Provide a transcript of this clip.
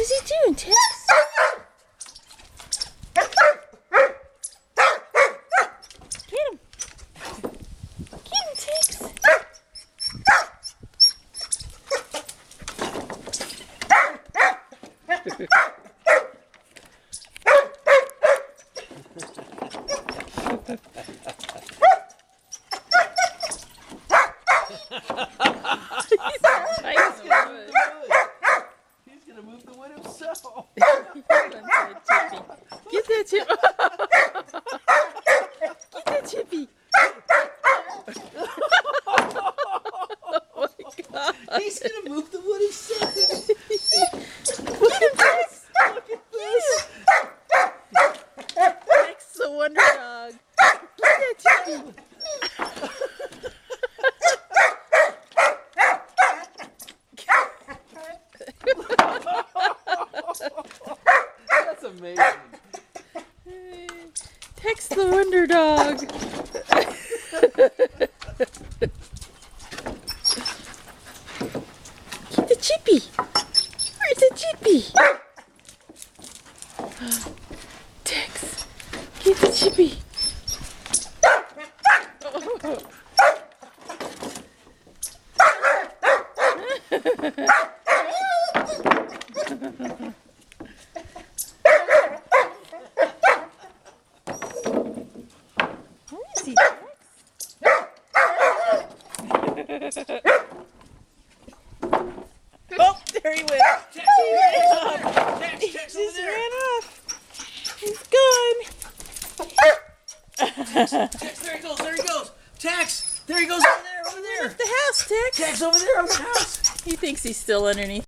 is he doing, Tex? Get him. Get him, Tex. He's gonna move the wood himself. Get that chip. Get that chippy. Oh my God. He's gonna move the wood himself. Get him, Tex. Look at this. Tex the Wonder Dog. Get that chippy. That's amazing. Tex the Wonder Dog. Get the chippy. Where's the chippy? Tex, get the chippy. Where is he, Tex? Oh, there he went. Tex, He ran off. Tex, He Tex, over just there. ran off. He's gone. Tex, there he goes. There he goes. Tex, there he goes over there. Over there. The house, Tex. Tex, over there on the house. He thinks he's still underneath.